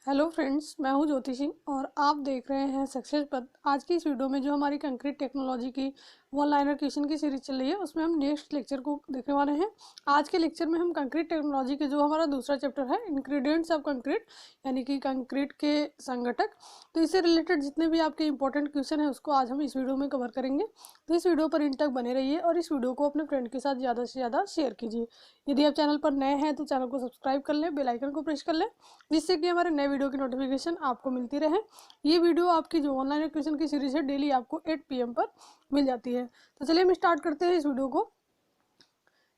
Hello friends, मैं हूं ज्योति सिंह और आप देख रहे हैं सक्सेस पथ। आज की इस वीडियो में जो हमारी कंक्रीट टेक्नोलॉजी की वन लाइनर क्वेश्चन की सीरीज चल रही है उसमें हम नेक्स्ट लेक्चर को देखने वाले हैं। आज के लेक्चर में हम कंक्रीट टेक्नोलॉजी के जो हमारा दूसरा चैप्टर है इंग्रेडिएंट्स ऑफ कंक्रीट, यानी कि कंक्रीट के संगठक, तो इससे रिलेटेड जितने भी आपके इंपॉर्टेंट क्वेश्चन है उसको आज हम इस वीडियो में कवर करेंगे। तो इस वीडियो पर इन तक बने रहिए और इस वीडियो को अपने फ्रेंड के साथ ज़्यादा से ज़्यादा शेयर कीजिए। यदि आप चैनल पर नए हैं तो चैनल को सब्सक्राइब कर लें, बेल आइकन को प्रेस कर लें, जिससे कि हमारे नए वीडियो की नोटिफिकेशन आपको मिलती रहे। ये वीडियो आपकी जो ऑनलाइन क्वेश्चन की सीरीज है डेली आपको 8 PM पर मिल जाती है। तो चलिए हम स्टार्ट करते हैं इस वीडियो को।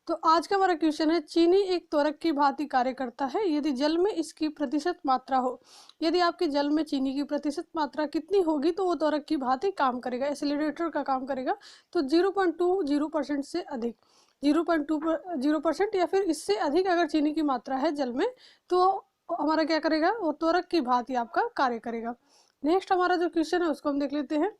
तो आज का हमारा क्वेश्चन है, चीनी एक त्वरक की भांति कार्य करता है यदि जल में इसकी प्रतिशत मात्रा हो। यदि आपके जल में चीनी की प्रतिशत मात्रा कितनी होगी तो वो त्वरक की भांति काम करेगा, एक्सीलरेटर का काम करेगा। तो 0.20% से अधिक, 0.20% या फिर इससे अधिक अगर चीनी की मात्रा है जल में तो हमारा क्या करेगा, वो त्वरक की भांति आपका कार्य करेगा। नेक्स्ट हमारा जो क्वेश्चन है उसको हम देख लेते हैं।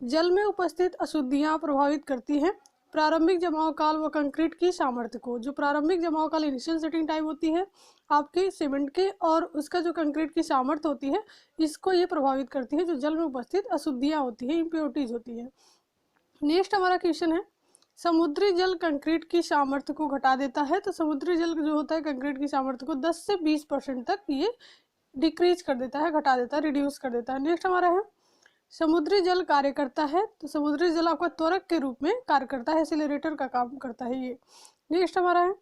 जल में उपस्थित अशुद्धियां प्रभावित करती हैं प्रारंभिक जमाव काल व कंक्रीट की सामर्थ्य को। जो प्रारंभिक जमाव काल इनिशियल सेटिंग टाइम होती है आपके सीमेंट के, और उसका जो कंक्रीट की सामर्थ्य होती है इसको ये प्रभावित करती है, जो जल में उपस्थित अशुद्धियां होती है, इम्प्योरिटीज होती है। नेक्स्ट हमारा क्वेश्चन है, समुद्री जल कंक्रीट की सामर्थ्य को घटा देता है। तो समुद्री जल जो होता है कंक्रीट की सामर्थ्य को 10 से 20% तक ये डिक्रीज कर देता है, घटा देता है, रिड्यूस कर देता है। नेक्स्ट हमारा है, समुद्री जल कार्य करता है। तो समुद्री जल आपका त्वरक के रूप में कार्य करता है, एक्सीलरेटर का काम करता है ये। नेक्स्ट हमारा है,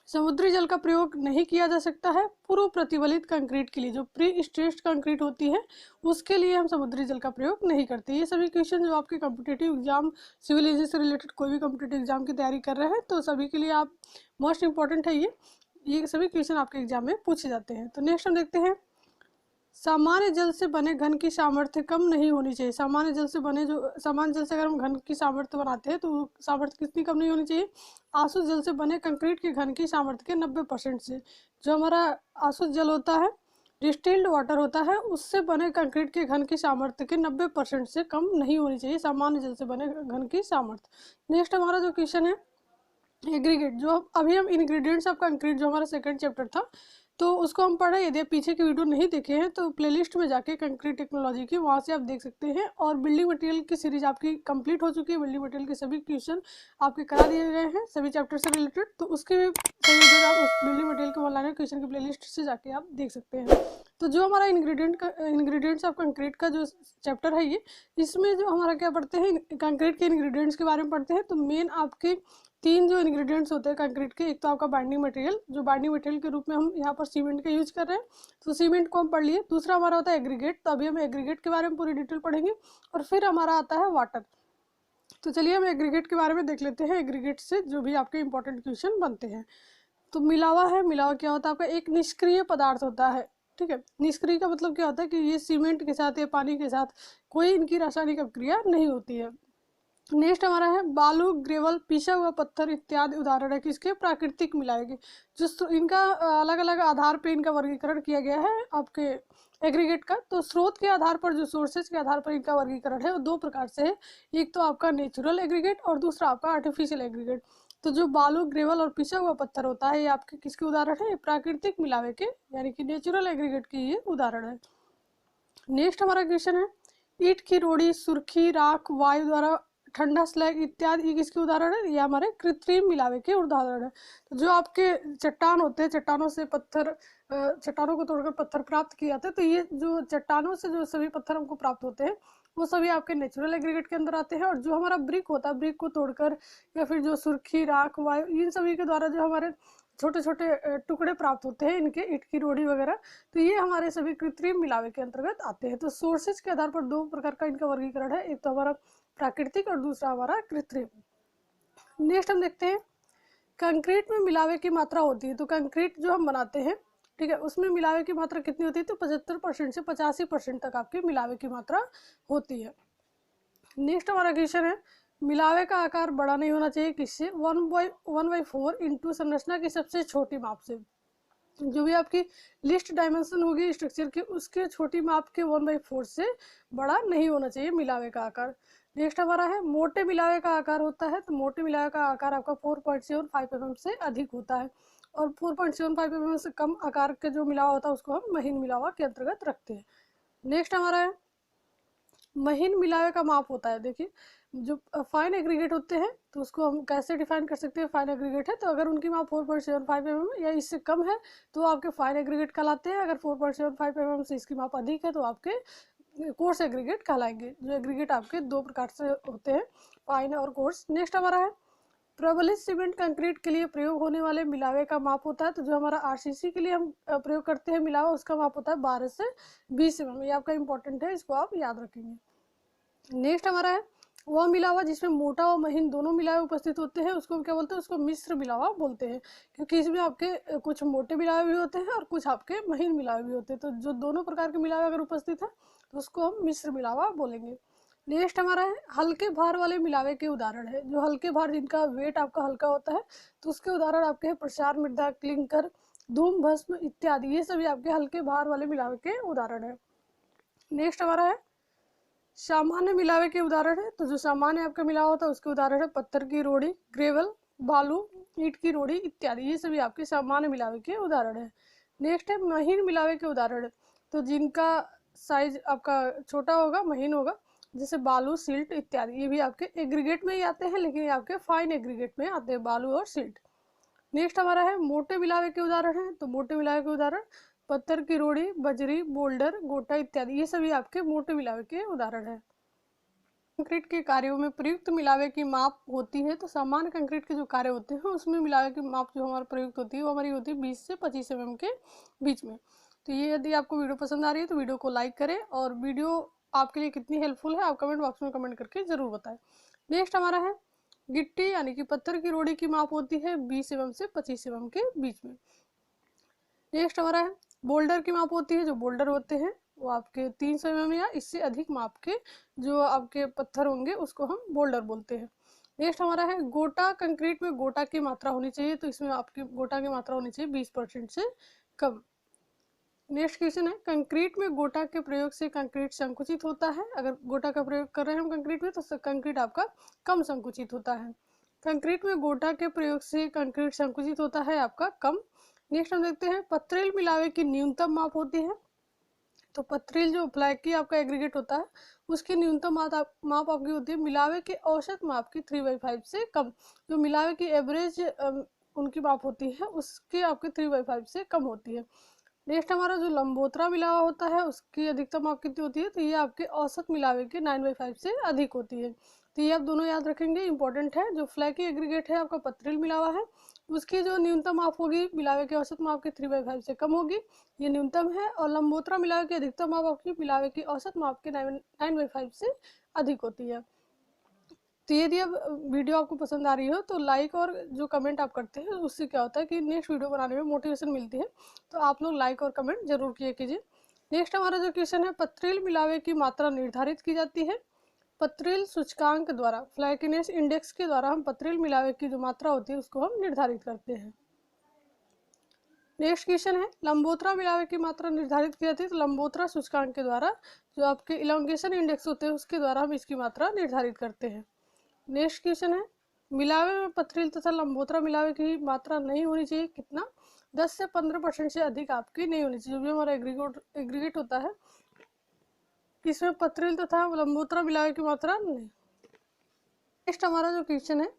समुद्री जल का प्रयोग नहीं किया जा सकता है पूर्व प्रतिबलित कंक्रीट के लिए। जो प्री स्ट्रेस्ड कंक्रीट होती है उसके लिए हम समुद्री जल का प्रयोग नहीं करते। ये सभी क्वेश्चन जो आपके कॉम्पिटिटिव एग्जाम, सिविल इंजीनियरिंग से रिलेटेड कोई भी कॉम्पिटिटिव एग्जाम की तैयारी कर रहे हैं तो सभी के लिए आप मोस्ट इंपॉर्टेंट है ये सभी क्वेश्चन आपके एग्जाम में पूछे जाते हैं। तो नेक्स्ट हम देखते हैं, सामान्य जल से बने घन की सामर्थ्य कम नहीं होनी चाहिए। सामान्य जल से बने जो सामान्य जल से अगर हम घन की सामर्थ्य बनाते हैं तो सामर्थ्य कितनी कम नहीं होनी चाहिए, आसुत जल से बने कंक्रीट के घन की सामर्थ्य के 90% से। जो हमारा आसुत जल होता है, डिस्टिल्ड वाटर होता है, उससे बने कंक्रीट के घन की सामर्थ्य के 90% से कम नहीं होनी चाहिए सामान्य जल से बने घन की सामर्थ्य। नेक्स्ट हमारा जो क्वेश्चन है, एग्रीगेट, जो अभी हम इंग्रेडिएंट्स ऑफ कंक्रीट जो हमारा सेकंड चैप्टर था तो उसको हम पढ़े। यदि आप पीछे की वीडियो नहीं देखे हैं तो प्लेलिस्ट में जाके कंक्रीट टेक्नोलॉजी की वहाँ से आप देख सकते हैं। और बिल्डिंग मटेरियल की सीरीज आपकी कंप्लीट हो चुकी है, बिल्डिंग मटेरियल के सभी क्वेश्चन आपके करा दिए गए हैं सभी चैप्टर से रिलेटेड। तो उसके भी सभी वीडियो आप उस बिल्डिंग मटेरियल के ऑनलाइन क्वेश्चन की प्लेलिस्ट से जाके आप देख सकते हैं। तो जो हमारा इंग्रेडिएंट्स ऑफ कंक्रीट का जो चैप्टर है ये, इसमें जो हमारा क्या पढ़ते हैं, कंक्रीट के इंग्रेडिएंट्स के बारे में पढ़ते हैं। तो मेन आपके 3 जो इंग्रेडिएंट्स होते हैं कंक्रीट के, एक तो आपका बाइंडिंग मटेरियल, जो बाइंडिंग मटेरियल के रूप में हम यहाँ पर सीमेंट का यूज कर रहे हैं, तो सीमेंट को हम पढ़ लिए। दूसरा हमारा होता है एग्रीगेट, तो अभी हम एग्रीगेट के बारे में पूरी डिटेल पढ़ेंगे। और फिर हमारा आता है वाटर। तो चलिए हम एग्रीगेट के बारे में देख लेते हैं, एग्रीगेट से जो भी आपके इंपॉर्टेंट क्वेश्चन बनते हैं। तो मिलावा है, मिलावा क्या होता है आपका, एक निष्क्रिय पदार्थ होता है। ठीक है, निष्क्रिय का मतलब क्या होता है कि ये सीमेंट के साथ या पानी के साथ कोई इनकी रासायनिक अभिक्रिया नहीं होती है। नेक्स्ट हमारा है बालू, ग्रेवल, पिसा हुआ पत्थर इत्यादि उदाहरण है किसके, प्राकृतिक मिलाएंगे। जो इनका अलग अलग आधार पे इनका वर्गीकरण किया गया है आपके एग्रीगेट का। तो स्रोत के आधार पर, जो सोर्सेज के आधार पर इनका वर्गीकरण है वो 2 प्रकार से है, एक तो आपका नेचुरल एग्रीगेट और दूसरा आपका आर्टिफिशियल एग्रीगेट। तो जो बालू, ग्रेवल और पिसा हुआ पत्थर होता है ये आपके किसके उदाहरण है, प्राकृतिक मिलावे के, यानी कि नेचुरल एग्रीगेट की ये उदाहरण है। नेक्स्ट हमारा क्वेश्चन है, ईंट की रोड़ी, सुर्खी, राख, वायु द्वारा ठंडा स्लैग इत्यादि, ये किसके उदाहरण है, ये हमारे कृत्रिम मिलावे के उदाहरण है। तो जो आपके चट्टान होते हैं, चट्टानों से पत्थर, चट्टानों को तोड़कर पत्थर प्राप्त किए जाते हैं। तो ये जो चट्टानों से जो सभी पत्थर हमको प्राप्त होते हैं वो सभी आपके नेचुरल एग्रीगेट के अंदर आते हैं। और जो हमारा ब्रिक होता है, ब्रिक को तोड़कर या फिर जो सुर्खी, राख, वायु, इन सभी के द्वारा जो हमारे छोटे छोटे टुकड़े प्राप्त होते हैं इनके, ईंट की रोड़ी वगैरह, तो ये हमारे सभी कृत्रिम मिलावे के अंतर्गत आते हैं। तो सोर्सेज के आधार पर 2 प्रकार का इनका वर्गीकरण है, एक तो हमारा प्राकृतिक और दूसरा हमारा कृत्रिम। नेक्स्ट हम देखते हैं, कंक्रीट में मिलावे की मात्रा होती है। तो कंक्रीट जो हम बनाते हैं, ठीक है, उसमें मिलावे की मात्रा कितनी होती है, तो 75% से 85% तक आपकी मिलावे की मात्रा होती है। नेक्स्ट हमारा क्वेश्चन है, मिलावे का आकार बड़ा नहीं होना चाहिए किससे, 1/4 इंटू संरचना की सबसे छोटी माप से। जो भी आपकी लिस्ट डायमेंशन होगी स्ट्रक्चर की, उसके छोटी माप के 1/4 से बड़ा नहीं होना चाहिए मिलावे का आकार। नेक्स्ट हमारा है, मोटे मिलावे का आकार होता है। तो मोटे मिलावे का आकार आपका 4.75 mm से अधिक होता है। और 4.75 mm से कम आकार के जो मिलावा होता है उसको हम महीन मिलावा के अंतर्गत रखते हैं। नेक्स्ट हमारा है महीन मिलावे का माप होता है। देखिए जो फाइन एग्रीगेट होते हैं तो उसको हम कैसे डिफाइन कर सकते हैं, फाइन एग्रीगेट है तो अगर उनकी माप 4.75 mm या इससे कम है तो आपके फाइन एग्रीगेट कहलाते हैं। अगर 4.75 mm से इसकी माप अधिक है तो आपके कोर्स एग्रीगेट कहलाएंगे। जो एग्रीगेट आपके दो प्रकार से होते हैं, फाइन और कोर्स। नेक्स्ट हमारा है प्रबलित सीमेंट कंक्रीट के लिए प्रयोग होने वाले मिलावे का माप होता है। तो जो हमारा आरसीसी के लिए हम प्रयोग करते हैं मिलावा, उसका माप होता है 12 से 20 mm। ये आपका इंपॉर्टेंट है, इसको आप याद रखेंगे। नेक्स्ट हमारा है वह मिलावा जिसमें मोटा और महीन दोनों मिलावे उपस्थित होते हैं, उसको हम क्या बोलते हैं, उसको मिश्र मिलावा बोलते हैं। क्योंकि इसमें आपके कुछ मोटे मिलावे भी होते हैं और कुछ आपके महीन मिलावे भी होते हैं। तो जो दोनों प्रकार के मिलावे अगर उपस्थित है तो उसको हम मिश्र मिलावा बोलेंगे। नेक्स्ट हमारा है हल्के भार वाले मिलावे के उदाहरण है। जो हल्के भार जिनका वेट आपका हल्का होता है तो उसके उदाहरण आपके हैं प्रसार मृदा, क्लिंकर, धूम भस्म इत्यादि। ये सभी आपके हल्के भार वाले मिलावे के उदाहरण है। नेक्स्ट हमारा है सामान्य मिलावे के उदाहरण है। तो जो सामान्य आपका मिलावा होता है उसके उदाहरण है पत्थर की रोड़ी, ग्रेवल, बालू, ईंट की रोड़ी इत्यादि। ये सभी आपके सामान्य मिलावे के उदाहरण है। नेक्स्ट है महीन मिलावे के उदाहरण है। तो जिनका साइज आपका छोटा होगा, महीन होगा, जैसे बालू, सिल्ट इत्यादि। ये भी आपके एग्रीगेट में ही आते हैं, लेकिन ये आपके फाइन एग्रीगेट में आते हैं, बालू और सिल्ट। नेक्स्ट हमारा है मोटे मिलावे के उदाहरण है। तो मोटे मिलावे के उदाहरण पत्थर की रोड़ी, बजरी, बोल्डर, गोटा इत्यादि। ये सभी आपके मोटे मिलावे के उदाहरण है। कंक्रीट के कार्यों में प्रयुक्त मिलावे की माप होती है। तो सामान्य कंक्रीट के जो कार्य होते हैं उसमें मिलावे की माप जो हमारी प्रयुक्त होती है वो हमारी होती है 20 से 25 mm के बीच में। तो ये यदि आपको वीडियो पसंद आ रही है तो वीडियो को लाइक करें, और वीडियो आपके लिए कितनी हेल्पफुल है आप कमेंट बॉक्स में कमेंट करके जरूर बताएं। नेक्स्ट हमारा है गिट्टी यानी कि पत्थर की रोड़ी की माप होती है 20 mm से 25 mm के बीच में। नेक्स्ट हमारा है बोल्डर की माप होती है। जो बोल्डर होते हैं वो आपके 300 mm या इससे अधिक माप के जो आपके पत्थर होंगे उसको हम बोल्डर बोलते हैं। नेक्स्ट हमारा है गोटा। कंक्रीट में गोटा की मात्रा होनी चाहिए, तो इसमें आपकी गोटा की मात्रा होनी चाहिए 20% से कम। नेक्स्ट क्वेश्चन है कंक्रीट में गोटा के प्रयोग से कंक्रीट संकुचित होता है। अगर गोटा का प्रयोग कर रहे हैं हम कंक्रीट में तो कंक्रीट आपका कम संकुचित होता है। कंक्रीट में गोटा के प्रयोग से कंक्रीट संकुचित होता है आपका कम। नेक्स्ट हम देखते हैं पथरेल मिलावे की न्यूनतम माप होती है। तो पथरेल जो फ्लैकी आपका एग्रीगेट होता है उसकी न्यूनतम माप आपकी होती है मिलावे के औसत माप की 3/5 से कम। जो मिलावे की एवरेज उनकी माप होती है उसके आपके 3/5 से कम होती है। नेक्स्ट हमारा जो लंबोतरा मिलावा होता है उसकी अधिकतम माप कितनी होती है, तो ये आपके औसत मिलावे के 9/5 से अधिक होती है। तो ये आप दोनों याद रखेंगे, इंपॉर्टेंट है। जो फ्लैकी एग्रीगेट है आपका पथरील मिलावा है, उसकी जो न्यूनतम माप होगी मिलावे के औसत माप के 3/5 से कम होगी, ये न्यूनतम है। और लंबोतरा मिलावे की अधिकतम माप आपकी मिलावे की औसत माप के 9/5 से अधिक होती है। तो यदि अब वीडियो आपको पसंद आ रही हो तो लाइक और जो कमेंट आप करते हैं उससे क्या होता है कि नेक्स्ट वीडियो बनाने में मोटिवेशन मिलती है। तो आप लोग लाइक और कमेंट जरूर किया कीजिए। नेक्स्ट हमारा जो क्वेश्चन है पथरील मिलावे की मात्रा निर्धारित की जाती है पथरील सूचकांक द्वारा। फ्लैकीनेस इंडेक्स के द्वारा हम पथरील मिलावे की जो मात्रा होती है उसको हम निर्धारित करते हैं। नेक्स्ट क्वेश्चन है लंबोतरा मिलावे की मात्रा निर्धारित की जाती है। तो लंबोतरा सूचकांक के द्वारा जो आपके इलोंगेशन इंडेक्स होते हैं उसके द्वारा हम इसकी मात्रा निर्धारित करते हैं। नेक्स्ट क्वेश्चन है मिलावे में पथरील तथा लंबोतरा मिलावे की मात्रा नहीं होनी चाहिए कितना, 10 से 15% से अधिक आपकी नहीं होनी चाहिए। जो भी हमारा एग्रीगेट होता है इसमें पथरील तथा लंबोतरा मिलावे की मात्रा नहीं। नेक्स्ट हमारा जो क्वेश्चन है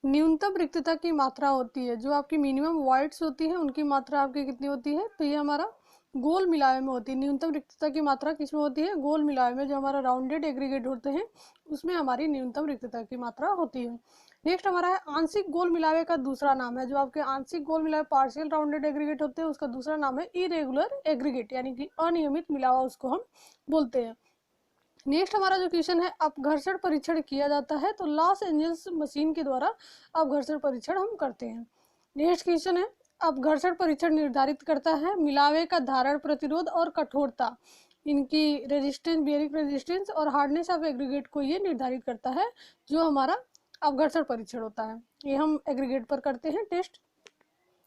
न्यूनतम रिक्तता की मात्रा होती है। जो आपकी मिनिमम वॉइड्स होती है उनकी मात्रा आपकी कितनी होती है, तो ये हमारा गोल मिलावे में होती है। न्यूनतम रिक्तता की मात्रा किसमें होती है, गोल मिलावे में। जो हमारा राउंडेड एग्रीगेट होते हैं उसमें हमारी न्यूनतम रिक्तता की मात्रा होती है। नेक्स्ट हमारा है आंशिक गोल मिलावे का दूसरा नाम है। जो आपके आंशिक गोल मिलावे पार्शियल राउंडेड एग्रीगेट होते हैं उसका दूसरा नाम है इरेगुलर एग्रीगेट, यानी कि अनियमित मिलावा उसको हम बोलते हैं। नेक्स्ट हमारा जो क्वेश्चन है अपघर्षण परीक्षण किया जाता है। तो लॉस एंजल्स मशीन के द्वारा अपघर्षण परीक्षण हम करते हैं। नेक्स्ट क्वेश्चन है अपघर्षण परीक्षण निर्धारित करता है मिलावे का धारण प्रतिरोध और कठोरता, इनकी रेजिस्टेंस, बियरिंग रेजिस्टेंस और हार्डनेस ऑफ एग्रीगेट को ये निर्धारित करता है जो हमारा अपघर्षण परीक्षण होता है। ये हम एग्रीगेट पर करते हैं टेस्ट।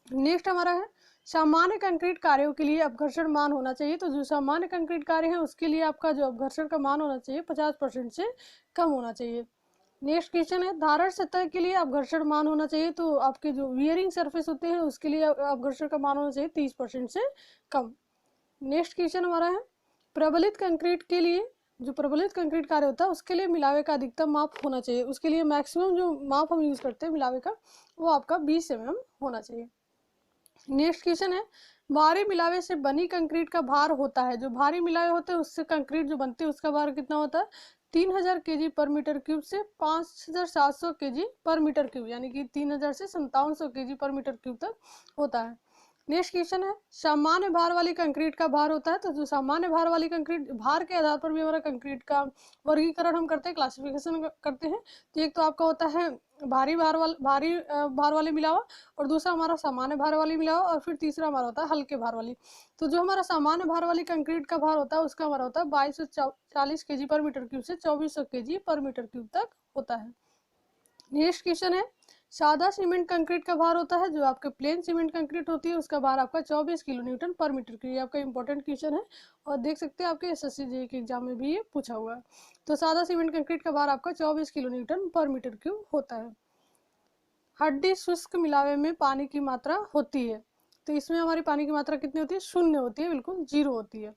नेक्स्ट हमारा है सामान्य कंक्रीट कार्यों के लिए अपघर्षण मान होना चाहिए। तो जो सामान्य कंक्रीट कार्य है उसके लिए आपका जो अपघर्षण का मान होना चाहिए 50% से कम होना चाहिए। नेक्स्ट क्वेश्चन है, धारण सतह के लिए अपघर्षण मान होना चाहिए, तो आपके जो वियरिंग सरफेस होते हैं उसके लिए अपघर्षण का मान होना चाहिए 30% से कम। नेक्स्ट क्वेश्चन हमारा है, प्रबलित कंक्रीट के लिए, जो प्रबलित कंक्रीट कार्य होता है उसके लिए मिलावे का अधिकतम माप होना चाहिए, उसके लिए मैक्सिमम जो माप हम यूज करते हैं मिलावे का वो आपका 20 mm होना चाहिए। नेक्स्ट क्वेश्चन है, भारी मिलावे से बनी कंक्रीट का भार होता है, जो भारी मिलावे होते हैं उससे कंक्रीट जो बनती है उसका भार कितना होता है, 3000 kg पर मीटर क्यूब से 5700 kg पर मीटर क्यूब, यानी कि 3000 से 5700 kg पर मीटर क्यूब तक होता है। नेक्स्ट क्वेश्चन है, सामान्य भार वाली कंक्रीट का भार होता है, तो जो सामान्य भार वाली कंक्रीट, भार के आधार पर भी हमारा कंक्रीट का वर्गीकरण हम करते हैं, क्लासिफिकेशन करते हैं। तो एक तो आपका होता है भारी भार वाले मिलावा, और दूसरा हमारा सामान्य भार वाली मिलावा, और फिर तीसरा हमारा होता है हल्के भार वाली। तो जो हमारा सामान्य भार वाली कंक्रीट का भार होता है उसका हमारा होता है 2240 kg पर मीटर क्यूब से 2400 kg पर मीटर क्यूब तक होता है। नेक्स्ट क्वेश्चन है, सादा सीमेंट कंक्रीट का भार होता है, जो आपके प्लेन सीमेंट कंक्रीट होती है उसका भार आपका 24 किलो न्यूटन पर मीटर क्यूब। ये आपका इंपॉर्टेंट क्वेश्चन है और देख सकते हैं आपके एसएससी जेईई के एग्जाम में भी ये पूछा हुआ है। तो सादा सीमेंट कंक्रीट का भार आपका 24 किलो न्यूटन पर मीटर क्यूब होता है। हड्डी शुष्क मिलावे में पानी की मात्रा होती है, तो इसमें हमारी पानी की मात्रा कितनी होती है, शून्य होती है, बिल्कुल 0 होती है।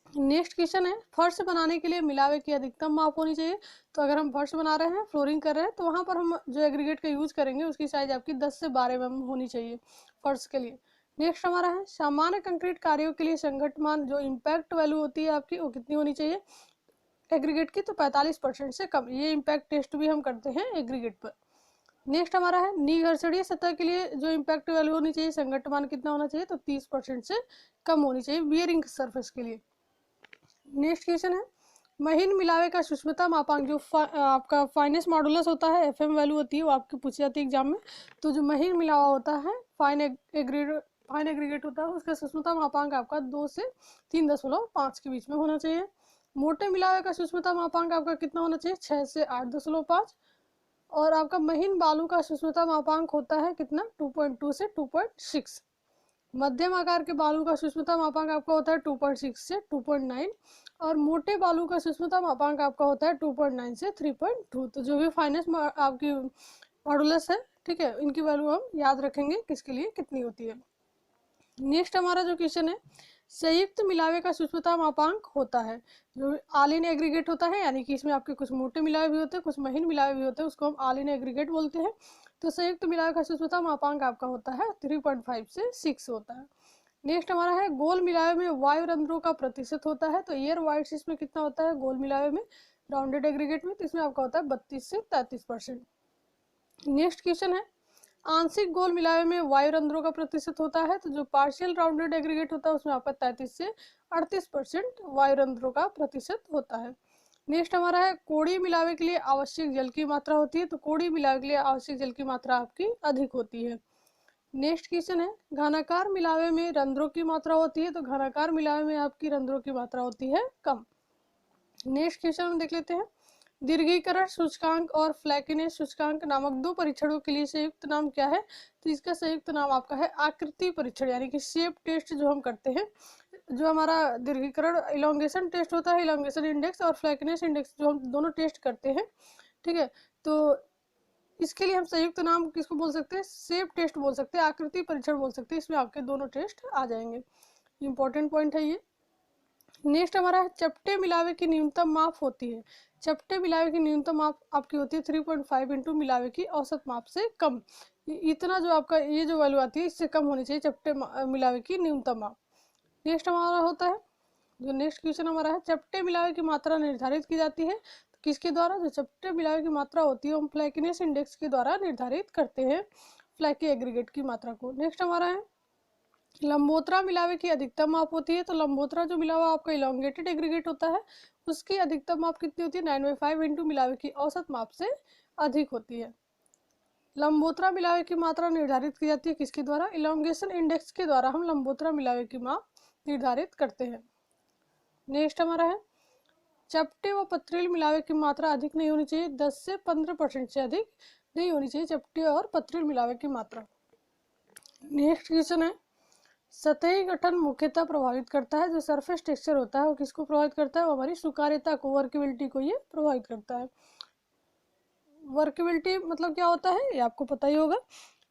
नेक्स्ट क्वेश्चन है, फर्श बनाने के लिए मिलावे की अधिकतम माप होनी चाहिए, तो अगर हम फर्श बना रहे हैं, फ्लोरिंग कर रहे हैं, तो वहां पर हम जो एग्रीगेट का यूज करेंगे उसकी साइज आपकी 10 से 12 mm होनी चाहिए फर्श के लिए। नेक्स्ट हमारा है, सामान्य कंक्रीट कार्यों के लिए संघट्ट मान, जो इम्पैक्ट वैल्यू होती है आपकी वो कितनी होनी चाहिए एग्रीगेट की, तो 45% से कम। ये इम्पैक्ट टेस्ट भी हम करते हैं एग्रीगेट पर। नेक्स्ट हमारा है, निघर्षणीय सतह के लिए जो इम्पैक्ट वैल्यू होनी चाहिए संघट्ट मान कितना होना चाहिए, तो 30% से कम होनी चाहिए बियरिंग सरफेस के लिए। नेक्स्ट क्वेश्चन है, महीन मिलावे का सूक्ष्मता मापांक, जो आपका फाइनेस मॉडुलस होता है, एफएम वैल्यू होती है, वो आपकी पूछी जाती है एग्जाम में। तो जो महीन मिलावा होता है, फाइन एग्रीगेट होता है, उसका सूक्ष्मता मापांक आपका 2 से 3.5 के बीच में होना चाहिए। मोटे मिलावे का सूक्ष्मता मापांक आपका कितना होना चाहिए, 6 से 8.5। और आपका महीन बालू का सूक्ष्मता मापांक होता है कितना, 2.2 से 2.6। मध्यम आकार के बालू का सूक्ष्मता मापांक आपका होता है 2.6 से 2.9, और मोटे बालू का सूक्ष्मता मापांक आपका होता है 2.9 से 3.2। तो जो भी फाइनेंस आपकी मॉडुलस है, ठीक है, इनकी वैल्यू हम याद रखेंगे किसके लिए कितनी होती है। नेक्स्ट हमारा जो क्वेश्चन है, संयुक्त मिलावे का सूक्ष्मता मापांक होता है, जो ऑल इन एग्रीगेट होता है, यानी कि इसमें आपके कुछ मोटे मिलावे भी होते हैं, कुछ महीन मिलावे भी होते हैं, उसको हम ऑल इन एग्रीगेट बोलते हैं। तो संयुक्त मिलावे का सूक्ष्मता मापांक आपका होता है 3.5 से 6 होता है। नेक्स्ट हमारा है, गोल मिलावे में वायु रंध्रों का प्रतिशत होता है, तो एयर वाइड्स इसमें कितना होता है गोल मिलावे में, राउंडेड एग्रीगेट में, तो इसमें आपका होता है 32 से 33%। नेक्स्ट क्वेश्चन है, आंशिक गोल मिलावे में वायु रंध्रों का प्रतिशत होता है, तो जो पार्शियल राउंडेड एग्रीगेट होता है उसमें आपका 33 से 38% वायु रंध्रों का प्रतिशत होता है। नेक्स्ट हमारा है, कोड़ी मिलावे के लिए आवश्यक जल की मात्रा होती है, तो कोड़ी मिलावे के लिए आवश्यक जल की मात्रा आपकी अधिक होती है। नेक्स्ट क्वेश्चन है, घनाकार मिलावे में रंध्रों की मात्रा होती है, तो घनाकार मिलावे में आपकी रंध्रों की मात्रा होती है कम। नेक्स्ट क्वेश्चन हम देख लेते हैं, दीर्घीकरण सूचकांक और फ्लैकिनेस सूचकांक नामक दो परीक्षणों के लिए संयुक्त नाम क्या है, तो इसका संयुक्त नाम आपका है आकृति परीक्षण, यानी कि शेप टेस्ट जो हम करते हैं। जो हमारा दीर्घीकरण इलोंगेशन टेस्ट होता है, इलोंगेशन इंडेक्स, और फ्लैकिनेस इंडेक्स जो हम दोनों टेस्ट करते हैं, ठीक है, तो इसके लिए हम संयुक्त नाम किसको बोल सकते हैं, शेप टेस्ट बोल सकते हैं, आकृति परीक्षण बोल सकते हैं। इसमें आपके दोनों टेस्ट आ जाएंगे, इंपॉर्टेंट पॉइंट है ये। नेक्स्ट हमारा है, चपटे मिलावे की न्यूनतम माप होती है, चपटे मिलावे की न्यूनतम माप आपकी होती है 3.5 इंटू मिलावे की औसत माप से कम। इतना जो आपका ये जो वैल्यू आती है इससे कम होनी चाहिए चपटे मिलावे की न्यूनतम माप। नेक्स्ट हमारा होता है, जो नेक्स्ट क्वेश्चन हमारा है, चपटे मिलावे की मात्रा निर्धारित की जाती है, तो किसके द्वारा, जो चपटे मिलावे की मात्रा होती है हम फ्लैकिनेस इंडेक्स के द्वारा निर्धारित करते हैं, फ्लैकी एग्रीगेट की मात्रा को। नेक्स्ट हमारा है, लंबोतरा मिलावे की अधिकतम माप होती है, तो लंबोतरा जो मिलावा आपका इलोंगेटेड एग्रीगेट होता है उसकी अधिकतम माप कितनी होती है, 9/5 इंटू मिलावे की औसत माप से अधिक होती है। लंबोतरा मिलावे की मात्रा निर्धारित की जाती है किसके द्वारा, इलोंगेशन इंडेक्स के द्वारा हम लंबोतरा मिलावे की माप निर्धारित करते हैं। नेक्स्ट हमारा है, चपटे व पथरील मिलावे की मात्रा अधिक नहीं होनी चाहिए, 10 से 15% से अधिक नहीं होनी चाहिए चपटे और पथरील मिलावे की मात्रा। नेक्स्ट क्वेश्चन है, सतही गठन मुख्यतः प्रभावित करता है, जो सरफेस टेक्सचर होता है वो किसको प्रभावित करता है, वो हमारी सुकार्यता को, वर्केबिलिटी को ये प्रभावित करता है। वर्केबिलिटी मतलब क्या होता है ये आपको पता ही होगा।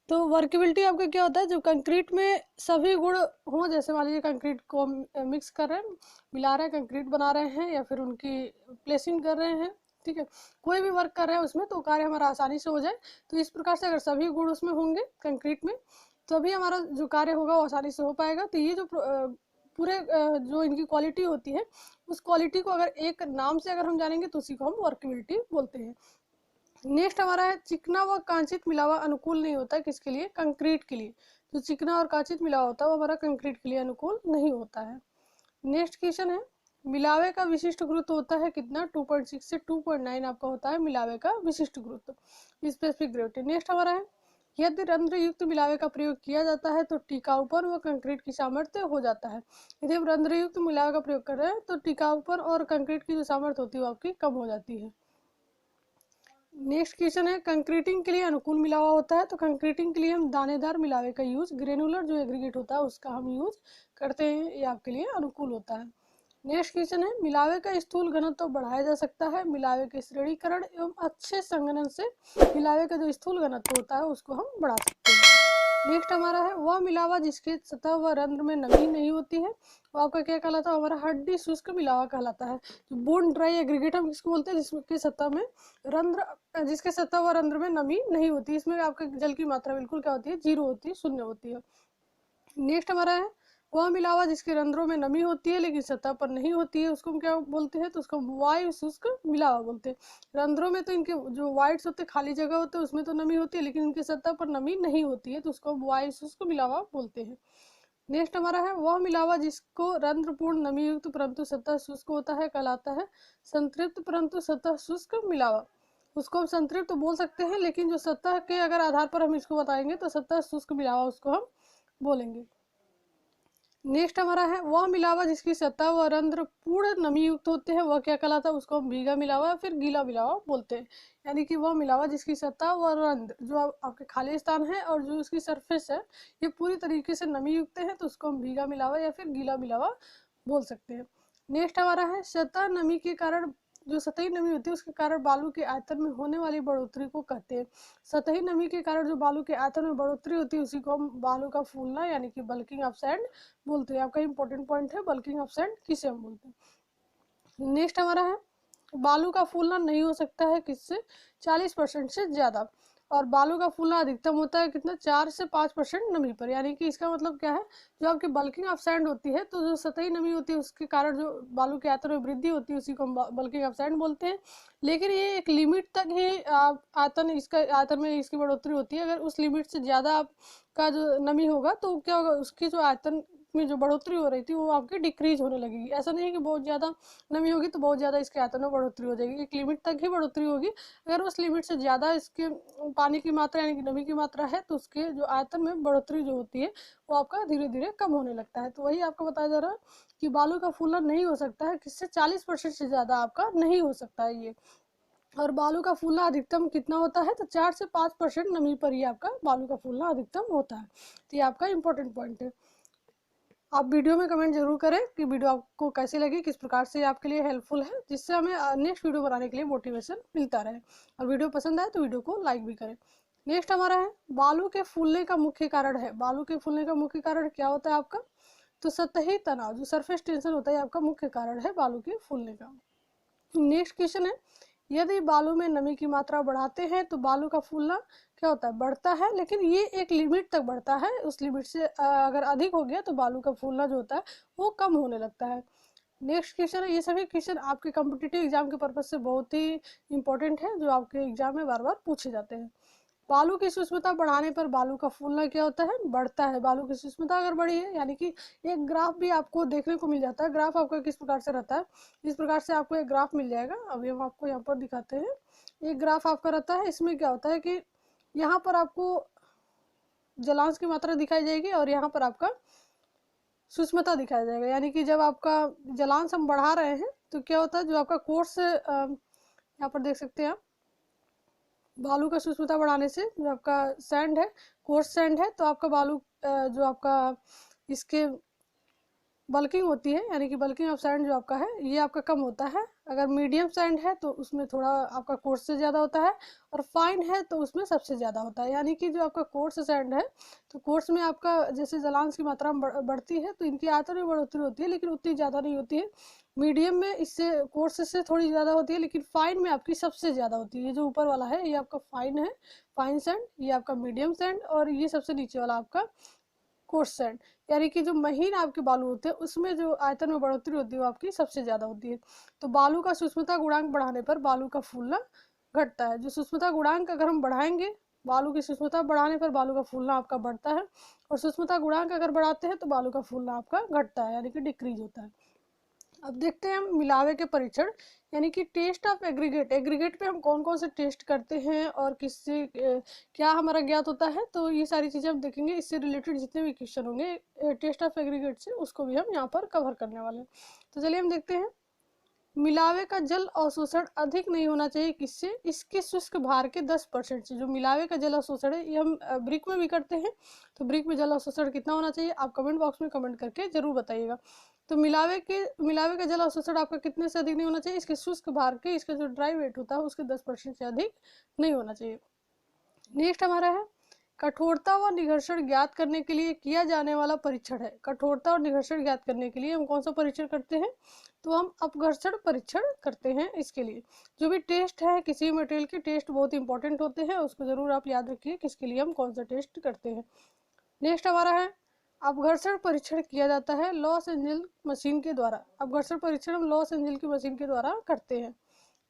तो वर्केबिलिटी आपका क्या होता है, जब कंक्रीट में सभी गुण हों, जैसे मान लीजिए कंक्रीट को मिक्स कर रहे हैं, मिला रहे हैं, कंक्रीट बना रहे हैं या फिर उनकी प्लेसिंग कर रहे हैं, ठीक है, कोई भी वर्क कर रहे हैं उसमें, तो कार्य हमारा आसानी से हो जाए। तो इस प्रकार से अगर सभी गुण उसमें होंगे कंक्रीट में, तभी हमारा जो कार्य होगा वो आसानी से हो पाएगा। तो ये जो पूरे जो इनकी क्वालिटी होती है, उस क्वालिटी को अगर एक नाम से अगर हम जानेंगे तो उसी को हम वर्केबिलिटी बोलते हैं। नेक्स्ट हमारा है चिकना व कांचित मिलावा अनुकूल नहीं होता है, किसके लिए, कंक्रीट के लिए। जो चिकना और कांचित मिलावा होता है वो हमारा कंक्रीट के लिए अनुकूल नहीं होता है। नेक्स्ट क्वेश्चन है, मिलावे का विशिष्ट गुरुत्व होता है कितना, 2.6 से 2.9 आपका होता है मिलावे का विशिष्ट गुरुत्व, स्पेसिफिक ग्रेविटी। नेक्स्ट हमारा है, यदि रंध्र युक्त मिलावे का प्रयोग किया जाता है तो टिकाऊपन व कंक्रीट की सामर्थ्य हो जाता है। यदि हम रंध्र युक्त मिलावे का प्रयोग कर रहे हैं तो टिकाऊपन और कंक्रीट की जो सामर्थ्य होती है वो आपकी कम हो जाती है। नेक्स्ट क्वेश्चन है, कंक्रीटिंग के लिए अनुकूल मिलावा होता है, तो कंक्रीटिंग के लिए हम दानेदार मिलावे का यूज, ग्रेनुलर जो एग्रीगेट होता है उसका हम यूज करते हैं, ये आपके लिए अनुकूल होता है। नेक्स्ट क्वेश्चन है, मिलावे का स्थूल घनत्व तो बढ़ाया जा सकता है मिलावे के श्रेणीकरण एवं अच्छे संगणन से मिलावे का जो स्थूल घनत्व होता है उसको हम बढ़ा सकते हैं। नेक्स्ट हमारा है, वह मिलावा जिसके सतह व रंध्र में नमी नहीं होती है, वो आपका क्या कहलाता है, हमारा हड्डी शुष्क मिलावा कहलाता है। जो बोन ड्राई एग्रीगेट हम किसको बोलते हैं, जिसके सतह में रंध्र, जिसके सतह व रंध्र में नमी नहीं होती, इसमें आपका जल की मात्रा बिल्कुल क्या होती है, 0 होती है, 0 होती है। नेक्स्ट हमारा है, वह मिलावा जिसके रंध्रों में नमी होती है लेकिन सतह पर नहीं होती है, उसको हम क्या बोलते हैं, तो उसको वायु शुष्क मिलावा बोलते हैं। रंध्रों में तो इनके जो वाइट्स होते हैं, खाली जगह होते हैं, उसमें तो नमी होती है लेकिन इनकी सतह पर नमी नहीं होती है, तो उसको हम वायु शुष्क मिलावा बोलते हैं। नेक्स्ट हमारा है, वह मिलावा जिसको रंध्रपूर्ण नमी युक्त परंतु सतह शुष्क होता है कहलाता है संतृप्त परंतु सतह शुष्क मिलावा। उसको हम संतृप्त बोल सकते हैं, लेकिन जो सतह के अगर आधार पर हम इसको बताएंगे तो सतह शुष्क मिलावा उसको हम बोलेंगे। नेक्स्ट हमारा है, वह मिलावा जिसकी सतह व रंध्र पूर्ण नमी युक्त होते हैं, वह क्या कहलाता है, उसको हम भीगा मिलावा या फिर गीला मिलावा बोलते हैं। यानी कि वह मिलावा जिसकी सतह व रंध्र जो आपके खाली स्थान है और जो उसकी सरफेस है ये पूरी तरीके से नमी युक्त है, तो उसको हम भीगा मिलावा या फिर गीला मिलावा बोल सकते हैं। नेक्स्ट हमारा है, सतह नमी के कारण, जो सतही नमी होती है उसके कारण बालू के आयतन में होने वाली बढ़ोतरी को कहते हैं। सतही नमी के कारण जो बालू के आयतन में बढ़ोतरी होती है उसी को हम बालू का फूलना यानी कि बल्किंग ऑफ सैंड बोलते हैं। आपका इंपॉर्टेंट पॉइंट है, बल्किंग ऑफ सैंड किसे हम बोलते हैं। नेक्स्ट हमारा है, बालू का फूलना नहीं हो सकता है किससे, 40% से ज्यादा, और बालू का फूलना अधिकतम होता है कितना, 4 से 5% नमी पर। यानी कि इसका मतलब क्या है, जो आपकी बल्किंग ऑफ सैंड होती है, तो जो सतही नमी होती है उसके कारण जो बालू के आयतन में वृद्धि होती है उसी को हम बल्किंग ऑफ सैंड बोलते हैं। लेकिन ये एक लिमिट तक ही आयतन, इसका आयतन में इसकी बढ़ोतरी होती है। अगर उस लिमिट से ज़्यादा आपका जो नमी होगा तो क्या होगा, उसकी जो आयतन में जो बढ़ोतरी हो रही थी वो आपकी डिक्रीज होने लगेगी। ऐसा नहीं है कि बहुत ज़्यादा नमी होगी तो बहुत ज़्यादा इसके आयतन में बढ़ोतरी हो जाएगी, एक लिमिट तक ही बढ़ोतरी होगी। अगर उस लिमिट से ज़्यादा इसके पानी की मात्रा यानी कि नमी की मात्रा है तो उसके जो आयतन में बढ़ोतरी जो होती है वो आपका धीरे धीरे कम होने लगता है। तो वही आपको बताया जा रहा है कि बालू का फूलना नहीं हो सकता है किससे, 40% से ज़्यादा आपका नहीं हो सकता है ये। और बालू का फूलना अधिकतम कितना होता है, तो 4 से 5% नमी पर ही आपका बालू का फूलना अधिकतम होता है। तो ये आपका इंपॉर्टेंट पॉइंट है। आप वीडियो में कमेंट जरूर करें कि वीडियो आपको कैसी लगी, किस प्रकार से आपके लिए हेल्पफुल है, जिससे हमें नेक्स्ट वीडियो बनाने के लिए मोटिवेशन मिलता रहे। और वीडियो पसंद आए तो वीडियो को लाइक भी करें। नेक्स्ट हमारा है, बालू के फूलने का मुख्य कारण है। बालू के फूलने का मुख्य कारण क्या होता है आपका, तो सतही तनाव, जो सरफेस टेंशन होता है आपका मुख्य कारण है बालू के फूलने का। नेक्स्ट क्वेश्चन है, यदि बालू में नमी की मात्रा बढ़ाते हैं तो बालू का फूलना क्या होता है, बढ़ता है, लेकिन ये एक लिमिट तक बढ़ता है। उस लिमिट से अगर अधिक हो गया तो बालू का फूलना जो होता है वो कम होने लगता है। नेक्स्ट क्वेश्चन है, ये सभी क्वेश्चन आपके कॉम्पिटिटिव एग्जाम के पर्पज से बहुत ही इंपॉर्टेंट है, जो आपके एग्जाम में बार बार पूछे जाते हैं। बालू की सूक्ष्मता बढ़ाने पर बालू का फूलना क्या होता है, बढ़ता है। बालू की सूक्ष्मता अगर बढ़ी है, यानी कि एक ग्राफ भी आपको देखने को मिल जाता है। ग्राफ आपका किस प्रकार से रहता है, इस प्रकार से आपको एक ग्राफ मिल जाएगा। अभी हम आपको यहाँ पर दिखाते हैं। एक ग्राफ आपका रहता है, इसमें क्या होता है कि यहाँ पर आपको जलांश की मात्रा दिखाई जाएगी और यहाँ पर आपका सूक्ष्मता दिखाया जाएगा। यानी कि जब आपका जलांश हम बढ़ा रहे हैं तो क्या होता है, जो आपका कोर्स यहाँ पर देख सकते हैं आप, बालू का सूक्ष्मता बढ़ाने से जो आपका सैंड है, कोर्स सैंड है, तो आपका बालू जो आपका इसके बल्किंग होती है, यानी कि बल्किंग ऑफ सैंड जो आपका है ये आपका कम होता है। अगर मीडियम सैंड है तो उसमें थोड़ा आपका कोर्स से ज़्यादा होता है, और फाइन है तो उसमें सबसे ज़्यादा होता है। यानी कि जो आपका कोर्स सैंड है तो कोर्स में आपका जैसे जलांश की मात्रा बढ़ती है तो इनकी आयतन में बढ़ोतरी होती है, लेकिन उतनी ज़्यादा नहीं होती है। मीडियम में इससे कोर्स से थोड़ी ज़्यादा होती है, लेकिन फाइन में आपकी सबसे ज़्यादा होती है। ये जो ऊपर वाला है ये आपका फाइन है, फाइन सैंड, ये आपका मीडियम सैंड, और ये सबसे नीचे वाला आपका कोर्स सैंड। यानी कि जो महीन आपके बालू होते हैं उसमें जो आयतन में बढ़ोतरी होती है वो आपकी सबसे ज्यादा होती है। तो बालू का सूक्ष्मता गुणांक बढ़ाने पर बालू का फूलना घटता है। जो सूक्ष्मता गुणांक अगर हम बढ़ाएंगे, बालू की सूक्ष्मता बढ़ाने पर बालू का फूलना आपका बढ़ता है, और सूक्ष्मता गुणांक अगर बढ़ाते हैं तो बालू का फूलना आपका घटता है, यानी कि डिक्रीज होता है। अब देखते हैं हम मिलावे के परीक्षण, यानी कि टेस्ट ऑफ एग्रीगेट। एग्रीगेट पे हम कौन कौन से टेस्ट करते हैं और किससे क्या हमारा ज्ञात होता है, तो ये सारी चीज़ें हम देखेंगे। इससे रिलेटेड जितने भी क्वेश्चन होंगे टेस्ट ऑफ एग्रीगेट से, उसको भी हम यहाँ पर कवर करने वाले हैं। तो चलिए हम देखते हैं। मिलावे का जल अवशोषण अधिक नहीं होना चाहिए, किससे? इसके शुष्क भार के 10% से। जो मिलावे का जल अवशोषण है ये हम ब्रिक में भी करते हैं, तो ब्रिक में जल अवशोषण कितना होना चाहिए आप कमेंट बॉक्स में कमेंट करके जरूर बताइएगा। तो मिलावे का जल अवशोषण आपका कितने से अधिक नहीं होना चाहिए? इसके शुष्क भार के, इसका जो ड्राई वेट होता है उसके 10% से अधिक नहीं होना चाहिए। नेक्स्ट हमारा है कठोरता व निघर्षण ज्ञात करने के लिए किया जाने वाला परीक्षण है। कठोरता और निघर्षण ज्ञात करने के लिए हम कौन सा परीक्षण करते हैं? तो हम अपघर्षण परीक्षण करते हैं। इसके लिए जो भी टेस्ट है, किसी मटेरियल के टेस्ट बहुत इंपॉर्टेंट होते हैं, उसको जरूर आप याद रखिए किसके लिए हम कौन सा टेस्ट करते हैं। नेक्स्ट हमारा है अपघर्षण परीक्षण किया जाता है लॉस एंजल मशीन के द्वारा। अपघर्षण परीक्षण हम लॉस एंजल की मशीन के द्वारा करते हैं।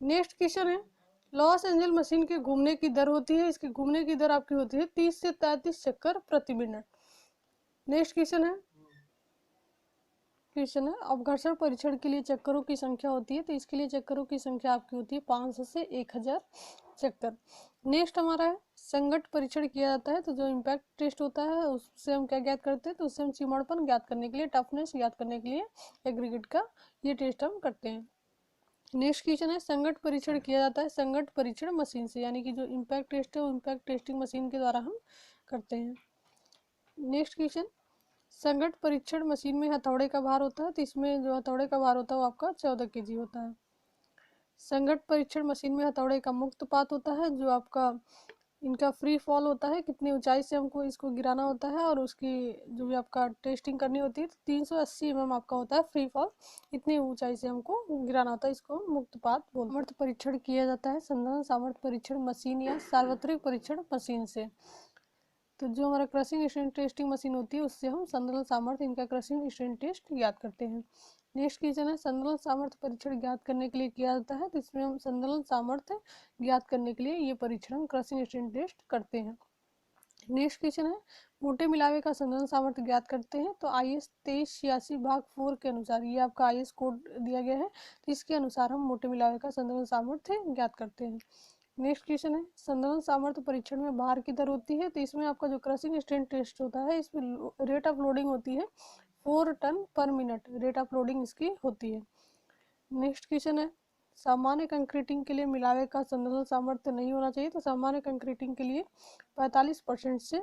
नेक्स्ट क्वेश्चन है लॉस एंजल मशीन के घूमने की दर होती है, इसके घूमने की दर आपकी होती है 30 से 33 चक्कर प्रति मिनट। नेक्स्ट क्वेश्चन है अपघर्षण परीक्षण के लिए चक्करों की संख्या होती है, तो इसके लिए चक्करों की संख्या आपकी होती है 500 से 1000 चक्कर। नेक्स्ट हमारा है संगत परीक्षण किया जाता है, तो जो इम्पैक्ट टेस्ट होता है उससे हम क्या ज्ञात करते हैं? तो उससे हम चिमड़पन ज्ञात करने के लिए, टफनेस ज्ञात करने के लिए एग्रीगेट का ये टेस्ट हम करते हैं। नेक्स्ट क्वेश्चन है संगत परीक्षण किया जाता है संगत परीक्षण मशीन से, यानी कि जो इम्पैक्ट टेस्ट है वो इम्पैक्ट टेस्टिंग मशीन के द्वारा हम करते हैं। नेक्स्ट क्वेश्चन संगत परीक्षण मशीन में हथौड़े का भार होता है, तो इसमें जो हथौड़े का भार होता है वो आपका 14 kg होता है। संगत परीक्षण मशीन में हथौड़े का मुक्त पात होता है, जो आपका इनका फ्री फॉल होता है, कितनी ऊंचाई से हमको इसको गिराना होता है, और उसकी जो भी आपका टेस्टिंग करनी होती है तो 380 mm आपका होता है फ्री फॉल, इतनी ऊंचाई से हमको गिराना होता है, इसको मुक्तपात बोलते हैं। सामर्थ्य परीक्षण किया जाता है संधारण सामर्थ्य परीक्षण मशीन या सार्वत्रिक परीक्षण मशीन से। तो जो हमारा क्रशिंग स्ट्रेन टेस्टिंग मशीन होती है उससे हम संधारण सामर्थ्य, इनका क्रशिंग स्ट्रेन टेस्ट ज्ञात करते हैं। नेक्स्ट क्वेश्चन है संधारण सामर्थ्य परीक्षण ज्ञात करने के लिए किया जाता है, तो इसमें हम संधारण सामर्थ्य ज्ञात करने के लिए ये परीक्षण हम क्रशिंग स्ट्रेन टेस्ट करते हैं। नेक्स्ट क्वेश्चन है मोटे मिलावे का संधारण सामर्थ्य ज्ञात करते हैं, तो IS 2386 भाग 4 के अनुसार, ये आपका IS कोड दिया गया है, तो इसके अनुसार हम मोटे मिलावे का संधारण सामर्थ्य ज्ञात करते हैं। नेक्स्ट क्वेश्चन है संधारण सामर्थ्य परीक्षण में भार की दर होती है, तो इसमें आपका जो क्रशिंग स्ट्रेन टेस्ट होता है इसमें रेट ऑफ लोडिंग होती है 4 टन पर मिनट, रेट ऑफ लोडिंग इसकी होती है। नेक्स्ट क्वेश्चन है सामान्य कंक्रीटिंग के लिए मिलावे का संधारण सामर्थ्य नहीं होना चाहिए, तो सामान्य कंक्रीटिंग के लिए 45% से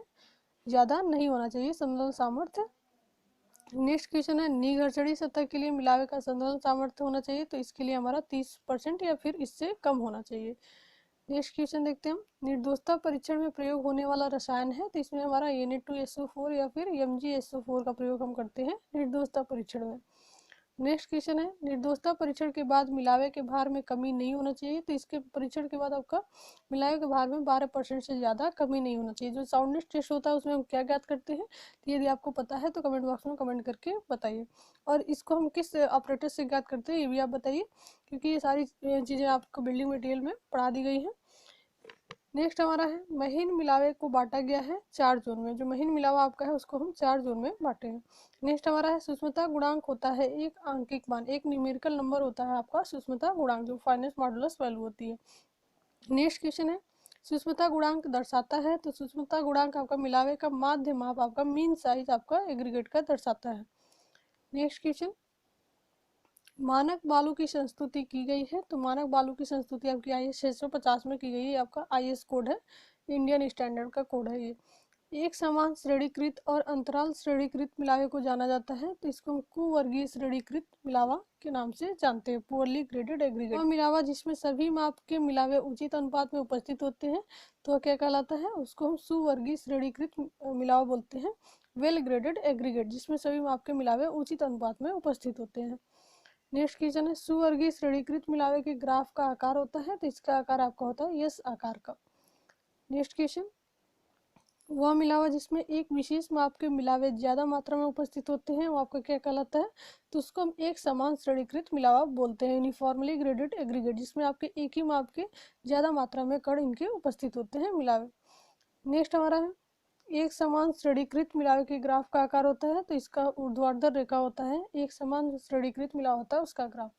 ज़्यादा नहीं होना चाहिए संधारण सामर्थ्य। नेक्स्ट क्वेश्चन है निघर्षणी सतह के लिए मिलावे का संधारण सामर्थ्य होना चाहिए, तो इसके लिए हमारा 30% या फिर इससे कम होना चाहिए। नेक्स्ट क्वेश्चन देखते हैं हम निर्दोषता परीक्षण में प्रयोग होने वाला रसायन है, तो इसमें हमारा Na2SO4 या फिर MgSO4 का प्रयोग हम करते हैं निर्दोषता परीक्षण में। नेक्स्ट क्वेश्चन है निर्दोषता परीक्षण के बाद मिलावे के भार में कमी नहीं होना चाहिए, तो इसके परीक्षण के बाद आपका मिलावे के भार में 12% से ज़्यादा कमी नहीं होना चाहिए। जो साउंडनेस टेस्ट होता है उसमें हम क्या ज्ञात करते हैं, तो यदि आपको पता है तो कमेंट बॉक्स में कमेंट करके बताइए, और इसको हम किस ऑपरेटर से ज्ञात करते हैं ये भी आप बताइए, क्योंकि ये सारी चीज़ें आपको बिल्डिंग मटेरियल में पढ़ा दी गई हैं। नेक्स्ट हमारा है महीन मिलावे को बांटा गया है 4 जोन में, जो महीन मिलावा आपका है उसको हम 4 जोन में बांटे हैं। नेक्स्ट हमारा है सूक्ष्मता गुणांक होता है एक आंकिक मान, एक न्यूमेरिकल नंबर होता है आपका सूक्ष्मता गुणांक, जो फाइनेंस मॉडुलस वैल्यू होती है। नेक्स्ट क्वेश्चन है सूक्ष्मता गुणांक दर्शाता है, तो सूक्ष्मता गुणांक आपका मिलावे का माध्य माप, आपका मीन साइज आपका एग्रीगेट का दर्शाता है। नेक्स्ट क्वेश्चन मानक बालू की संस्तुति की गई है, तो मानक बालू की संस्तुति आपकी IS 650 में की गई है, आपका IS कोड है, इंडियन स्टैंडर्ड का कोड है ये। एक समान श्रेणीकृत और अंतराल श्रेणीकृत मिलावे को जाना जाता है, तो इसको हम कुवर्गीय श्रेणीकृत मिलावा के नाम से जानते हैं, पुअरली ग्रेडेड एग्रीगेट। वह मिलावा जिसमें सभी माप के मिलावे उचित अनुपात में उपस्थित होते हैं तो क्या कहलाता है, उसको हम सुवर्गीय श्रेणीकृत मिलावा बोलते हैं। वेल ग्रेडेड एग्रीगेट जिसमें सभी माप के मिलावे उचित अनुपात में उपस्थित होते हैं। नेक्स्ट क्वेश्चन है, सुवर्गीय श्रेणीकृत मिलावे के ग्राफ का आकार होता है, तो इसका आकार आपका होता है यस आकार का। नेक्स्ट क्वेश्चन, वह मिलावा जिसमें एक विशेष माप के मिलावे ज्यादा मात्रा में उपस्थित होते हैं वो आपका क्या कहलाता है, तो उसको हम एक समान श्रेणीकृत मिलावा बोलते हैं, यूनिफॉर्मली ग्रेडेड एग्रीगेट जिसमें आपके एक ही माप के ज्यादा मात्रा में कण इनके उपस्थित होते हैं मिलावे। नेक्स्ट हमारा है, एक समान श्रेणीकृत मिलावे के ग्राफ का आकार होता है, तो इसका ऊर्ध्वाधर रेखा होता है, एक समान श्रेणीकृत मिलावा होता है उसका ग्राफ।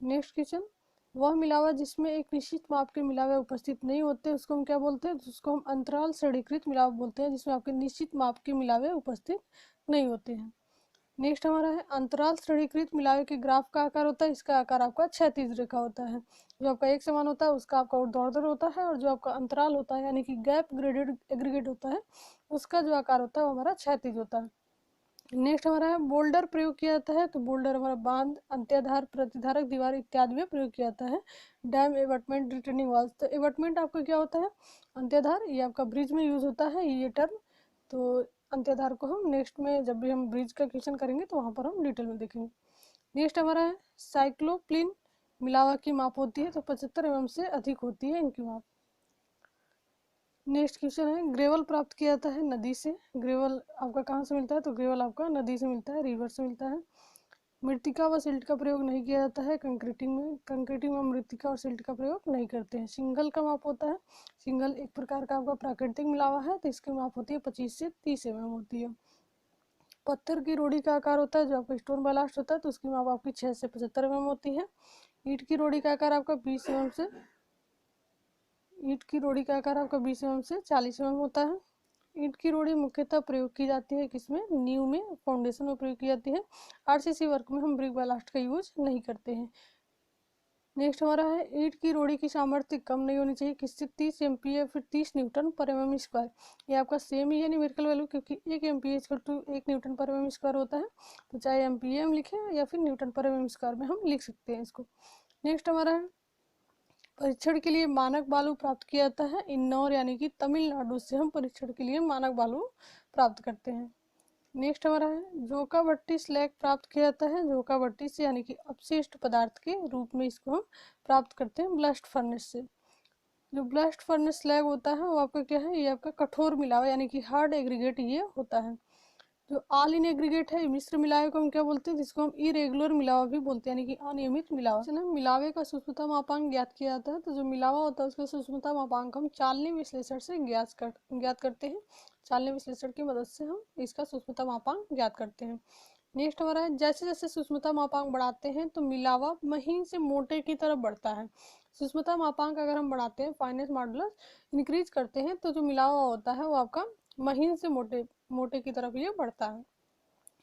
नेक्स्ट क्वेश्चन, वह मिलावा जिसमें एक निश्चित माप के मिलावे उपस्थित नहीं होते उसको हम क्या बोलते हैं, उसको हम अंतराल श्रेणीकृत मिलावा बोलते हैं जिसमें आपके निश्चित माप के मिलावे उपस्थित नहीं होते हैं। नेक्स्ट हमारा है, अंतराल श्रेणीकृत मिलावे के ग्राफ का आकार होता है, इसका आकार आपका क्षैतिज रेखा होता है। जो आपका एक समान होता है उसका आपका ऊर्ध्वाधर होता है, और जो आपका अंतराल होता है यानी कि गैप ग्रेडेड एग्रीगेट होता है उसका जो आकार होता है वो हमारा क्षैतिज होता है। नेक्स्ट हमारा है, बोल्डर प्रयोग किया जाता है, तो बोल्डर हमारा बांध, अंत्याधार, प्रतिधारक दीवार इत्यादि में प्रयोग किया जाता है। डैम, एबटमेंट, रिटर्निंग वॉल्स, तो एबटमेंट आपका क्या होता है, अंत्याधार, ये आपका ब्रिज में यूज होता है ये टर्म। तो अंत्याधार को हम नेक्स्ट में जब भी हम ब्रिज का क्वेश्चन करेंगे तो वहाँ पर हम डिटेल में देखेंगे। नेक्स्ट हमारा है, साइक्लोप्लिन मिलावा की माप होती है, तो 75 mm से अधिक होती है इनकी माप। नेक्स्ट क्वेश्चन है, ग्रेवल प्राप्त किया जाता है नदी से, ग्रेवल आपका कहाँ से मिलता है, तो ग्रेवल आपका नदी से मिलता है, रिवर से मिलता है। मृतिका व सिल्ट का प्रयोग नहीं किया जाता है कंक्रीटिंग में, कंक्रीटिंग में मृतिका और सिल्ट का प्रयोग नहीं करते हैं। सिंगल का माप होता है, सिंगल एक प्रकार का आपका प्राकृतिक मिलावा है, तो इसकी माप होती है 25 से 30 mm होती है। पत्थर की रोड़ी का आकार होता है, जो आपका स्टोन ब्लास्ट होता है तो उसकी माप आपकी 6 से 75 mm होती है। ईंट की रोड़ी का आकार आपका 20 mm से ईंट की रोड़ी का आकार आपका 20 mm से 40 mm होता है। ईंट की रोड़ी मुख्यतः प्रयोग की जाती है किसमें, नींव में, फाउंडेशन में प्रयोग की जाती है। आरसीसी वर्क में हम ब्रिक बालास्ट का यूज नहीं करते हैं। नेक्स्ट हमारा है, ईंट की रोड़ी की सामर्थ्य कम नहीं होनी चाहिए, किससे, 30 MPa फिर 30 न्यूटन पर mm स्क्वायर। ये आपका सेम ही है न्यूमेरिकल वैल्यू, क्योंकि 1 MPa इक्वल टू 1 न्यूटन पर mm स्क्वायर होता है, तो चाहे MPa हम लिखें या फिर न्यूटन पर mm स्क्वायर में हम लिख सकते हैं इसको। नेक्स्ट हमारा है, परीक्षण के लिए मानक बालू प्राप्त किया जाता है इंदौर यानी कि तमिलनाडु से हम परीक्षण के लिए मानक बालू प्राप्त करते हैं। नेक्स्ट हमारा है, जोका भट्टी स्लैग प्राप्त किया जाता है, जोका भट्टी से यानी कि अपशिष्ट पदार्थ के रूप में इसको हम प्राप्त करते हैं ब्लास्ट फर्नेस से। जो ब्लास्ट फर्नेस स्लैग होता है वो आपका क्या है, ये आपका कठोर मिलावा यानी कि हार्ड एग्रीगेट ये होता है। जो ऑल इन एग्रीगेट है मिश्र मिलावे को हम क्या बोलते हैं, जिसको हम इरेगुलर मिलावा भी बोलते हैं यानी कि अनियमित मिलावा। ना मिलावे का सूक्ष्मता मापांक ज्ञात किया जाता है, तो जो मिलावा होता है उसका सूक्ष्मता मापांक हम चालनी विश्लेषण से ज्ञात करते हैं। चालनी विश्लेषण की मदद से हम इसका सूक्ष्मता मापांक ज्ञात करते हैं। नेक्स्ट हमारा है, जैसे जैसे सूक्ष्मता मापांक बढ़ाते हैं तो मिलावा महीन से मोटे की तरफ बढ़ता है। सूक्ष्मता मापांक अगर हम बढ़ाते हैं, फाइनेस मॉडुलस इंक्रीज करते हैं, तो जो मिलावा होता है वो आपका महीन से मोटे की तरफ ये बढ़ता है।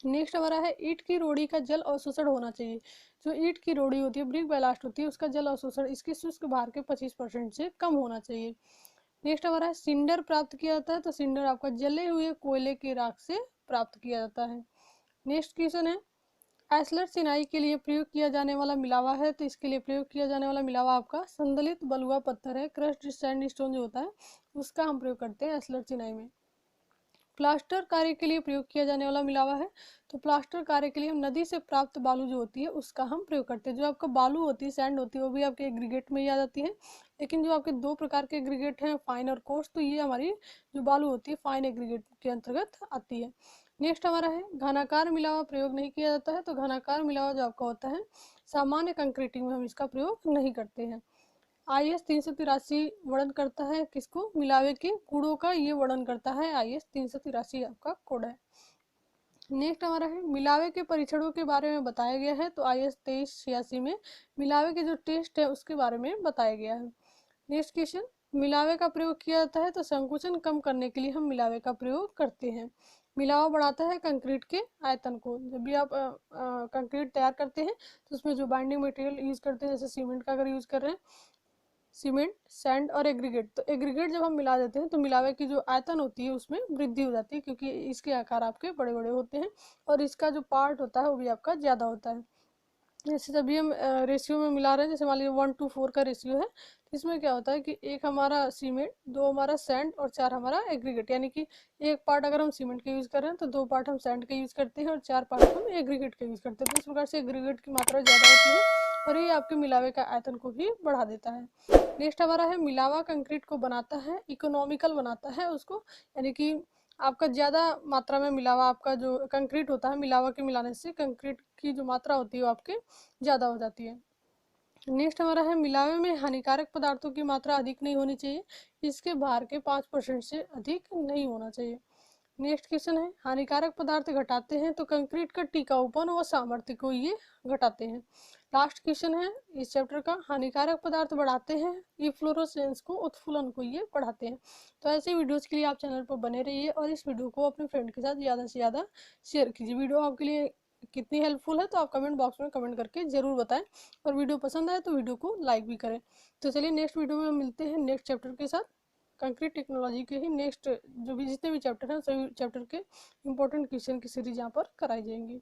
नेक्स्ट हमारा है, ईंट की रोड़ी का जल अवशोषण होना चाहिए। जो ईंट की रोड़ी होती है, ब्रिक बालास्ट होती है, उसका जल अवशोषण इसके शुष्क भार के 25% से कम होना चाहिए। नेक्स्ट हमारा है, सिंडर प्राप्त किया जाता है, तो सिंडर आपका जले हुए कोयले की राख से प्राप्त किया जाता है। नेक्स्ट क्वेश्चन है, एस्लर चिनाई के लिए प्रयोग किया जाने वाला मिलावा है, तो इसके लिए प्रयोग किया जाने वाला मिलावा आपका संदलित बलुआ पत्थर है, क्रश्ड सैंडस्टोन जो होता है उसका हम प्रयोग करते हैं एस्लर चिनाई में। प्लास्टर कार्य के लिए प्रयोग किया जाने वाला मिलावा है, तो प्लास्टर कार्य के लिए हम नदी से प्राप्त बालू जो होती है उसका हम प्रयोग करते हैं। जो आपका बालू होती है, सैंड होती है, वो भी आपके एग्रीगेट में ही आ जाती है, लेकिन जो आपके दो प्रकार के एग्रीगेट हैं, फाइन और कोर्स, तो ये हमारी जो बालू होती है फाइन एग्रीगेट के अंतर्गत आती है। नेक्स्ट हमारा है, घनाकार मिलावा प्रयोग नहीं किया जाता है, तो घनाकार मिलावा जो आपका होता है सामान्य कंक्रीटिंग में हम इसका प्रयोग नहीं करते हैं। IS 383 वर्णन करता है किसको, मिलावे के गुणों का ये वर्णन करता है, IS 383 आपका कोड है। नेक्स्ट हमारा है, मिलावे के परीक्षणों के बारे में बताया गया है, तो IS 2386 में मिलावे के जो टेस्ट है उसके बारे में बताया गया है। नेक्स्ट क्वेश्चन, मिलावे का प्रयोग किया जाता है, तो संकुचन कम करने के लिए हम मिलावे का प्रयोग करते हैं। मिलावा बढ़ाता है कंक्रीट के आयतन को। जब भी आप कंक्रीट तैयार करते हैं तो उसमें जो बाइंडिंग मटेरियल यूज करते हैं, जैसे सीमेंट का अगर यूज कर रहे हैं, सीमेंट, सैंड और एग्रीगेट। तो एग्रीगेट जब हम मिला देते हैं तो मिलावे की जो आयतन होती है उसमें वृद्धि हो जाती है, क्योंकि इसके आकार आपके बड़े बड़े होते हैं और इसका जो पार्ट होता है वो भी आपका ज़्यादा होता है। जैसे जब भी हम रेशियो में मिला रहे हैं, जैसे मान लीजिए 1:4 का रेशियो है, तो इसमें क्या होता है कि एक हमारा सीमेंट, 2 हमारा सैंड और 4 हमारा एग्रीगेट, यानी कि एक पार्ट अगर हम सीमेंट का यूज़ कर रहे हैं तो 2 पार्ट हम सैंड का यूज़ करते हैं और 4 पार्ट हम एग्रीगेट का यूज़ करते हैं। तो इस प्रकार से एग्रीगेट की मात्रा ज़्यादा होती है और ये आपके मिलावे का आयतन को भी बढ़ा देता है। नेक्स्ट हमारा है मिलावा कंक्रीट को बनाता है, इकोनॉमिकल बनाता है उसको, यानी कि आपका ज़्यादा मात्रा में मिलावा, आपका जो कंक्रीट होता है मिलावा के मिलाने से कंक्रीट की जो मात्रा होती है वो आपके ज़्यादा हो जाती है। नेक्स्ट हमारा है मिलावे में हानिकारक पदार्थों की मात्रा अधिक नहीं होनी चाहिए, इसके भार के 5% से अधिक नहीं होना चाहिए। नेक्स्ट क्वेश्चन है हानिकारक पदार्थ घटाते हैं तो कंक्रीट का टिकाऊपन व सामर्थ्य को ये घटाते हैं। लास्ट क्वेश्चन है इस चैप्टर का, हानिकारक पदार्थ बढ़ाते हैं इफ्लोरोसेंस को, उत्फुलन को ये बढ़ाते हैं। तो ऐसे वीडियोस के लिए आप चैनल पर बने रहिए और इस वीडियो को अपने फ्रेंड के साथ ज़्यादा से ज़्यादा शेयर कीजिए। वीडियो आपके लिए कितनी हेल्पफुल है तो आप कमेंट बॉक्स में कमेंट करके ज़रूर बताएं, और वीडियो पसंद आए तो वीडियो को लाइक भी करें। तो चलिए नेक्स्ट वीडियो में मिलते हैं नेक्स्ट चैप्टर के साथ। कंक्रीट टेक्नोलॉजी के ही नेक्स्ट जो भी जितने भी चैप्टर हैं सभी चैप्टर के इंपॉर्टेंट क्वेश्चन की सीरीज यहाँ पर कराई जाएंगी।